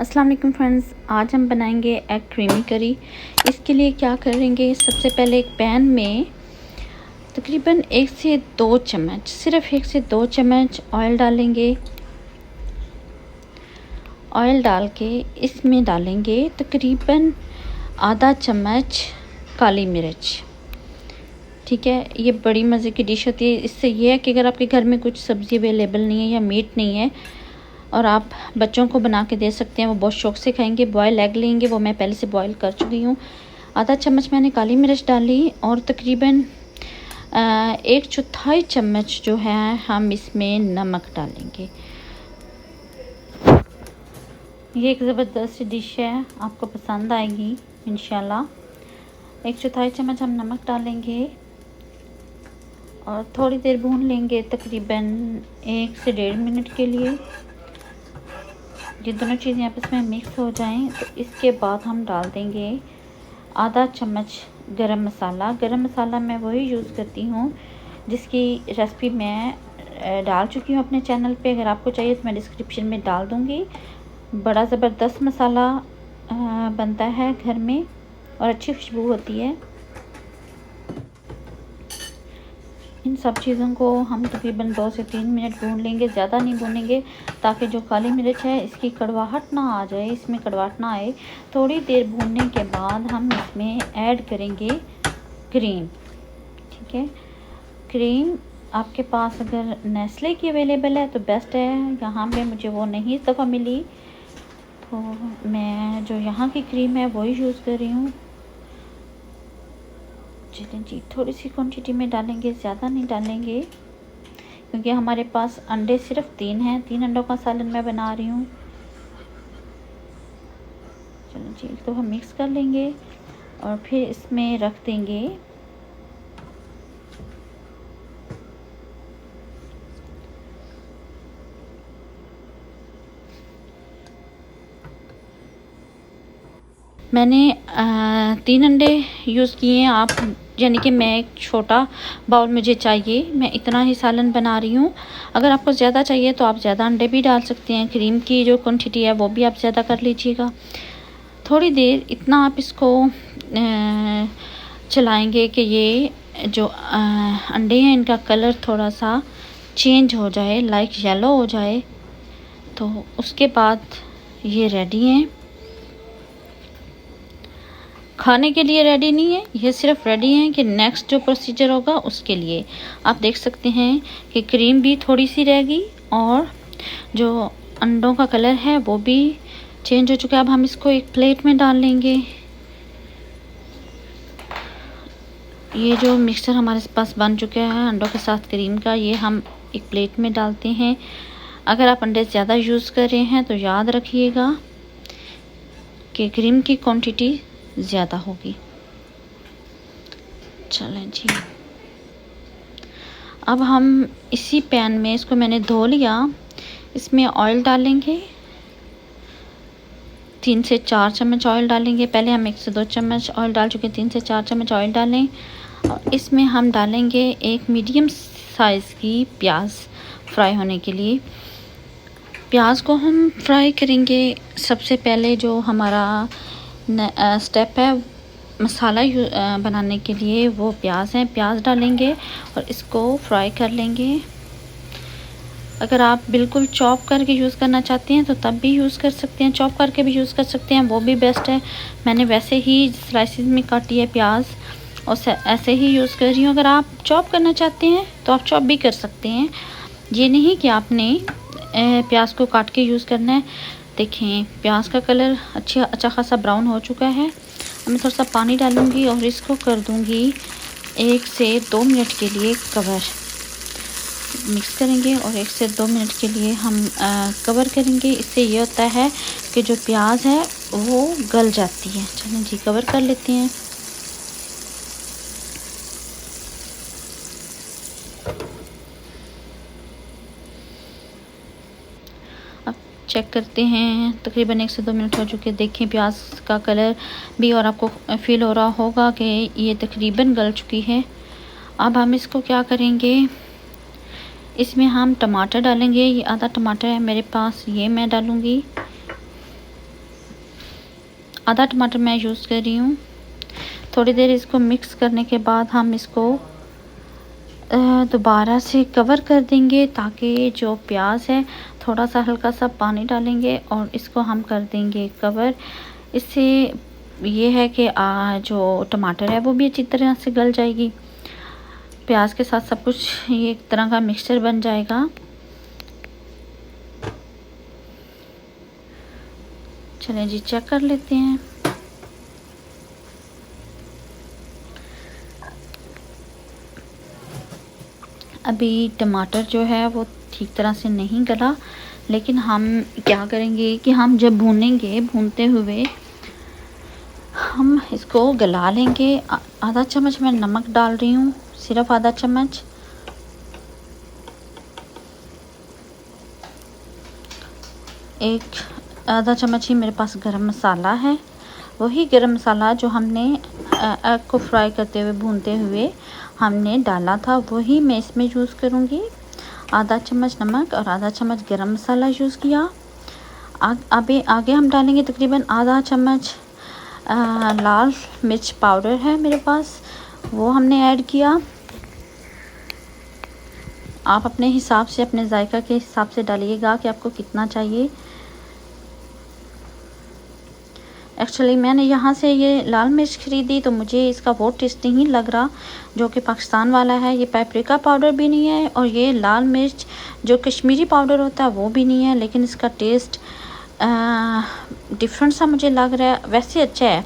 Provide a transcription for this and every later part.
अस्सलाम वालेकुम फ्रेंड्स, आज हम बनाएंगे एग क्रीमी करी। इसके लिए क्या करेंगे, सबसे पहले एक पैन में तकरीबन 1 से 2 चम्मच, सिर्फ 1 से 2 चम्मच ऑयल डालेंगे। ऑयल डाल के इसमें डालेंगे तकरीबन आधा चम्मच काली मिर्च। ठीक है, ये बड़ी मज़े की डिश होती है। इससे ये है कि अगर आपके घर में कुछ सब्ज़ी अवेलेबल नहीं है या मीट नहीं है और आप बच्चों को बना के दे सकते हैं, वो बहुत शौक़ से खाएंगे। बॉयल एग लेंगे, वो मैं पहले से बॉयल कर चुकी हूँ। आधा चम्मच मैंने काली मिर्च डाली और तकरीबन 1/4 चम्मच जो है हम इसमें नमक डालेंगे। ये एक ज़बरदस्त डिश है, आपको पसंद आएगी इंशाल्लाह। 1/4 चम्मच हम नमक डालेंगे और थोड़ी देर भून लेंगे, तकरीबन 1 से 1.5 मिनट के लिए। ये दोनों चीज़ें आपस में मिक्स हो जाएं तो इसके बाद हम डाल देंगे आधा चम्मच गरम मसाला। गरम मसाला मैं वही यूज़ करती हूँ जिसकी रेसिपी मैं डाल चुकी हूँ अपने चैनल पे। अगर आपको चाहिए तो मैं डिस्क्रिप्शन में डाल दूँगी। बड़ा ज़बरदस्त मसाला बनता है घर में और अच्छी खुशबू होती है। इन सब चीज़ों को हम तकरीबन 2 से 3 मिनट भून लेंगे, ज़्यादा नहीं भूनेंगे ताकि जो काली मिर्च है इसकी कड़वाहट ना आ जाए, इसमें कड़वाहट ना आए। थोड़ी देर भूनने के बाद हम इसमें ऐड करेंगे क्रीम। ठीक है, क्रीम आपके पास अगर नेस्ले की अवेलेबल है तो बेस्ट है। यहाँ पे मुझे वो नहीं इस दफ़ा मिली, तो मैं जो यहाँ की क्रीम है वही यूज़ कर रही हूँ। चलें जी, थोड़ी सी क्वांटिटी में डालेंगे, ज़्यादा नहीं डालेंगे क्योंकि हमारे पास अंडे सिर्फ 3 हैं। 3 अंडों का सालन मैं बना रही हूँ। चलो जी, तो हम मिक्स कर लेंगे और फिर इसमें रख देंगे मैंने 3 अंडे यूज़ किए हैं। आप यानी कि मैं एक छोटा बाउल मुझे चाहिए, मैं इतना ही सालन बना रही हूँ। अगर आपको ज़्यादा चाहिए तो आप ज़्यादा अंडे भी डाल सकते हैं। क्रीम की जो क्वांटिटी है वो भी आप ज़्यादा कर लीजिएगा। थोड़ी देर इतना आप इसको चलाएंगे कि ये जो अंडे हैं इनका कलर थोड़ा सा चेंज हो जाए, लाइक येलो हो जाए, तो उसके बाद ये रेडी हैं। खाने के लिए रेडी नहीं है, ये सिर्फ रेडी हैं कि नेक्स्ट जो प्रोसीजर होगा उसके लिए। आप देख सकते हैं कि क्रीम भी थोड़ी सी रह गई और जो अंडों का कलर है वो भी चेंज हो चुका है। अब हम इसको एक प्लेट में डाल लेंगे। ये जो मिक्सचर हमारे पास बन चुका है अंडों के साथ क्रीम का, ये हम एक प्लेट में डालते हैं। अगर आप अंडे ज़्यादा यूज़ कर रहे हैं तो याद रखिएगा कि क्रीम की क्वांटिटी ज़्यादा होगी। चलें जी, अब हम इसी पैन में, इसको मैंने धो लिया, इसमें ऑयल डालेंगे। 3 से 4 चम्मच ऑयल डालेंगे। पहले हम 1 से 2 चम्मच ऑयल डाल चुके, 3 से 4 चम्मच ऑयल डालें और इसमें हम डालेंगे एक मीडियम साइज़ की प्याज फ्राई होने के लिए। प्याज को हम फ्राई करेंगे। सबसे पहले जो हमारा स्टेप है मसाला बनाने के लिए, वो प्याज है। प्याज डालेंगे और इसको फ्राई कर लेंगे। अगर आप बिल्कुल चॉप करके यूज़ करना चाहते हैं तो तब भी यूज़ कर सकते हैं, चॉप करके भी यूज़ कर सकते हैं, वो भी बेस्ट है। मैंने वैसे ही स्लाइसिस में काटी है प्याज और ऐसे ही यूज़ कर रही हूँ। अगर आप चॉप करना चाहते हैं तो आप चॉप भी कर सकते हैं, ये नहीं कि आपने प्याज को काट के यूज़ करना है। देखें, प्याज का कलर अच्छा खासा ब्राउन हो चुका है। अब मैं थोड़ा सा पानी डालूँगी और इसको कर दूँगी 1 से 2 मिनट के लिए कवर। मिक्स करेंगे और 1 से 2 मिनट के लिए हम कवर करेंगे। इससे ये होता है कि जो प्याज है वो गल जाती है। चलें जी, कवर कर लेते हैं। अब चेक करते हैं, तकरीबन 1 से 2 मिनट हो चुके। देखें प्याज का कलर भी और आपको फील हो रहा होगा कि ये तकरीबन गल चुकी है। अब हम इसको क्या करेंगे, इसमें हम टमाटर डालेंगे। ये आधा टमाटर है मेरे पास, ये मैं डालूँगी। आधा टमाटर मैं यूज़ कर रही हूँ। थोड़ी देर इसको मिक्स करने के बाद हम इसको दोबारा से कवर कर देंगे ताकि जो प्याज है, थोड़ा सा हल्का सा पानी डालेंगे और इसको हम कर देंगे कवर। इससे ये है कि जो टमाटर है वो भी अच्छी तरह से गल जाएगी। प्याज के साथ सब कुछ ये एक तरह का मिक्सचर बन जाएगा। चलें जी, चेक कर लेते हैं। अभी टमाटर जो है वो ठीक तरह से नहीं गला, लेकिन हम क्या करेंगे कि हम जब भूनेंगे, भूनते हुए हम इसको गला लेंगे। आधा चम्मच मैं नमक डाल रही हूँ, सिर्फ आधा चम्मच। एक आधा चम्मच ही मेरे पास गरम मसाला है, वही गरम मसाला जो हमने एग को फ्राई करते हुए, भूनते हुए हमने डाला था, वही मैं इसमें यूज़ करूँगी। आधा चम्मच नमक और आधा चम्मच गरम मसाला यूज़ किया। आगे हम डालेंगे तकरीबन आधा चम्मच लाल मिर्च पाउडर है मेरे पास, वो हमने ऐड किया। आप अपने हिसाब से, अपने जायका के हिसाब से डालिएगा कि आपको कितना चाहिए। एक्चुअली मैंने यहाँ से ये लाल मिर्च ख़रीदी तो मुझे इसका वो टेस्ट नहीं लग रहा जो कि पाकिस्तान वाला है। ये पेपरिका पाउडर भी नहीं है और ये लाल मिर्च जो कश्मीरी पाउडर होता है वो भी नहीं है, लेकिन इसका टेस्ट डिफरेंट सा मुझे लग रहा है। वैसे अच्छा है,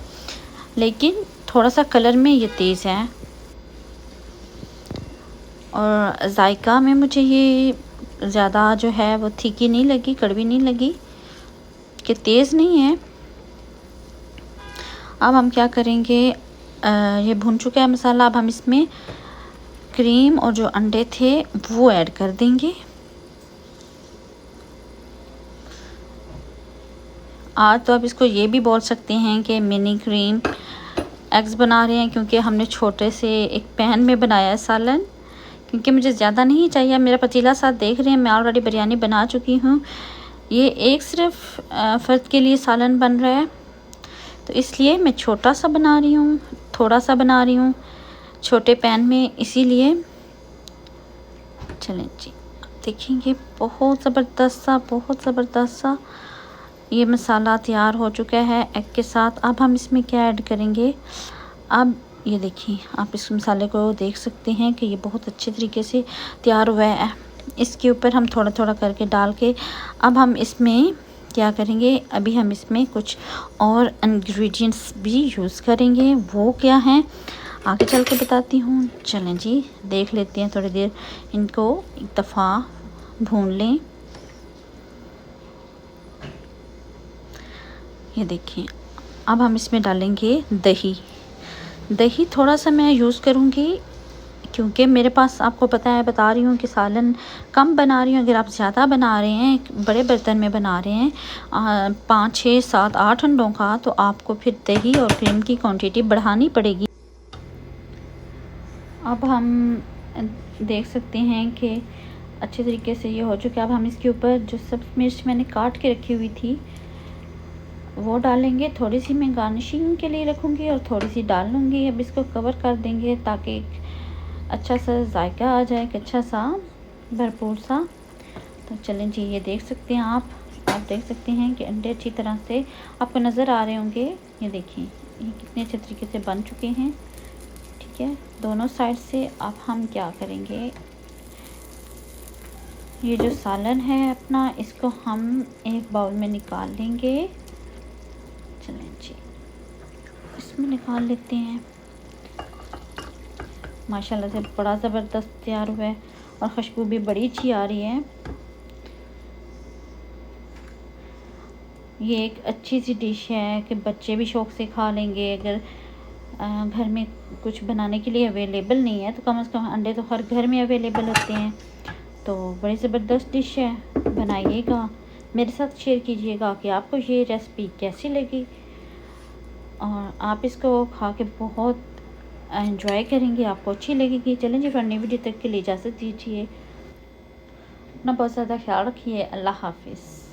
लेकिन थोड़ा सा कलर में ये तेज़ है और जायका में मुझे ये ज़्यादा जो है वो तीखी नहीं लगी, कड़वी नहीं लगी, कि तेज़ नहीं है। अब हम क्या करेंगे, ये भुन चुका है मसाला। अब हम इसमें क्रीम और जो अंडे थे वो ऐड कर देंगे। आज तो आप इसको ये भी बोल सकते हैं कि मिनी क्रीम एग्स बना रहे हैं, क्योंकि हमने छोटे से एक पैन में बनाया है सालन, क्योंकि मुझे ज़्यादा नहीं चाहिए। मेरा पतीला साथ देख रहे हैं, मैं ऑलरेडी बिरयानी बना चुकी हूँ। ये एक सिर्फ फ़र्द के लिए सालन बन रहा है, तो इसलिए मैं छोटा सा बना रही हूँ, थोड़ा सा बना रही हूँ छोटे पैन में, इसीलिए। चलें जी, देखेंगे बहुत ज़बरदस्त सा ये मसाला तैयार हो चुका है एग के साथ। अब हम इसमें क्या ऐड करेंगे, अब ये देखिए, आप इस मसाले को देख सकते हैं कि ये बहुत अच्छे तरीके से तैयार हुआ है। इसके ऊपर हम थोड़ा थोड़ा करके डाल के अब हम इसमें क्या करेंगे, अभी हम इसमें कुछ और इंग्रेडिएंट्स भी यूज़ करेंगे। वो क्या हैं आगे चल के बताती हूँ। चलें जी, देख लेते हैं। थोड़ी देर इनको एक दफ़ा भून लें। ये देखिए, अब हम इसमें डालेंगे दही थोड़ा सा मैं यूज़ करूँगी, क्योंकि मेरे पास, आपको पता है, बता रही हूँ कि सालन कम बना रही हूँ। अगर आप ज़्यादा बना रहे हैं, बड़े बर्तन में बना रहे हैं 5, 6, 7, 8 अंडों का, तो आपको फिर दही और क्रीम की क्वांटिटी बढ़ानी पड़ेगी। अब हम देख सकते हैं कि अच्छे तरीके से ये हो चुका है। अब हम इसके ऊपर जो सब मिर्च मैंने काट के रखी हुई थी वो डालेंगे। थोड़ी सी मैं गार्निशिंग के लिए रखूँगी और थोड़ी सी डाल लूँगी। अब इसको कवर कर देंगे ताकि अच्छा सा जायका आ जाए, एक अच्छा सा भरपूर सा। तो चलें जी, ये देख सकते हैं आप देख सकते हैं कि अंडे अच्छी तरह से आपको नज़र आ रहे होंगे। ये देखिए, ये कितने अच्छे तरीके से बन चुके हैं। ठीक है, दोनों साइड से। अब हम क्या करेंगे, ये जो सालन है अपना, इसको हम एक बाउल में निकाल लेंगे। चलें जी, इसमें निकाल लेते हैं। माशाल्लाह से बड़ा ज़बरदस्त तैयार हुआ है और खुशबू भी बड़ी अच्छी आ रही है। ये एक अच्छी सी डिश है कि बच्चे भी शौक़ से खा लेंगे। अगर घर में कुछ बनाने के लिए अवेलेबल नहीं है तो कम से कम अंडे तो हर घर में अवेलेबल होते हैं। तो बड़ी ज़बरदस्त डिश है, बनाइएगा, मेरे साथ शेयर कीजिएगा कि आपको ये रेसिपी कैसी लगी और आप इसको खा के बहुत एंजॉय करेंगे, आपको अच्छी लगेगी। चलें जी, नई वीडियो तक के लिए इजाज़त दीजिए। अपना बहुत ज़्यादा ख्याल रखिए। अल्लाह हाफिज़।